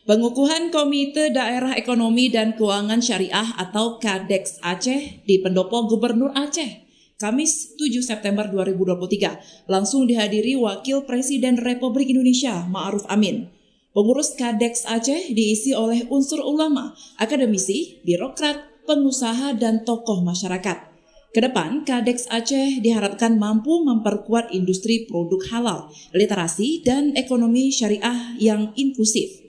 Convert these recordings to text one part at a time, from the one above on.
Pengukuhan Komite Daerah Ekonomi dan Keuangan Syariah atau KADEX Aceh di Pendopo Gubernur Aceh, Kamis 7 September 2023, langsung dihadiri Wakil Presiden Republik Indonesia Ma'ruf Amin. Pengurus KADEX Aceh diisi oleh unsur ulama, akademisi, birokrat, pengusaha, dan tokoh masyarakat. Kedepan, KADEX Aceh diharapkan mampu memperkuat industri produk halal, literasi, dan ekonomi syariah yang inklusif.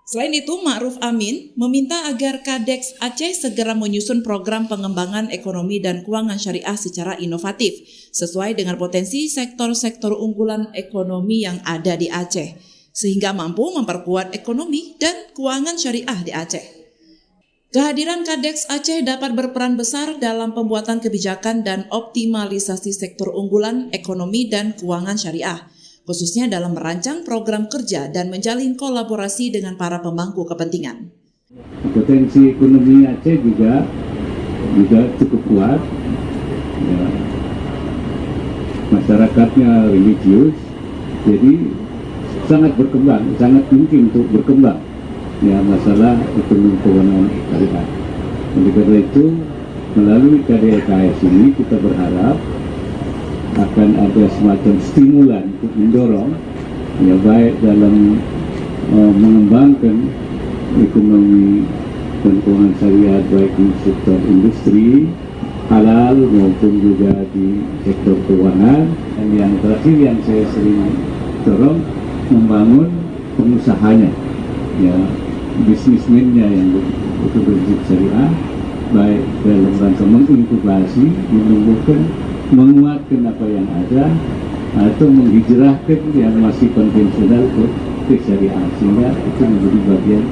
Selain itu, Ma'ruf Amin meminta agar KADEX Aceh segera menyusun program pengembangan ekonomi dan keuangan syariah secara inovatif, sesuai dengan potensi sektor-sektor unggulan ekonomi yang ada di Aceh, sehingga mampu memperkuat ekonomi dan keuangan syariah di Aceh. Kehadiran KADEX Aceh dapat berperan besar dalam pembuatan kebijakan dan optimalisasi sektor unggulan ekonomi dan keuangan syariah, khususnya dalam merancang program kerja dan menjalin kolaborasi dengan para pemangku kepentingan. Potensi ekonomi Aceh juga cukup kuat. Ya. Masyarakatnya religius, jadi sangat berkembang, sangat mungkin untuk berkembang. Ya, masalah ekonomi keuangan syariah. Oleh karena itu, melalui KDKS ini kita berharap akan ada semacam stimulan untuk mendorong, ya, baik dalam mengembangkan ekonomi dan keuangan syariah baik di sektor industri halal maupun juga di sektor keuangan. Dan yang terakhir yang saya sering dorong, membangun pengusahanya, ya, bisnismennya yang betul-betul syariah, baik dalam rangka menginkubasi, menumbuhkan, menguatkan apa yang ada, atau menghijrahkan yang masih konvensional ke syariah, sehingga itu menjadi bagian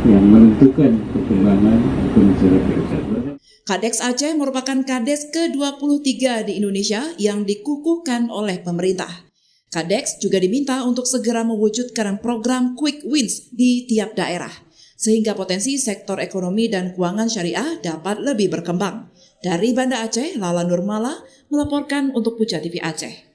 yang menentukan perkembangan ekonomi syariah. KADEX Aceh merupakan KADEX ke-23 di Indonesia yang dikukuhkan oleh pemerintah. KADEX juga diminta untuk segera mewujudkan program Quick Wins di tiap daerah, sehingga potensi sektor ekonomi dan keuangan syariah dapat lebih berkembang. Dari Banda Aceh, Lala Nurmala melaporkan untuk Puja TV Aceh.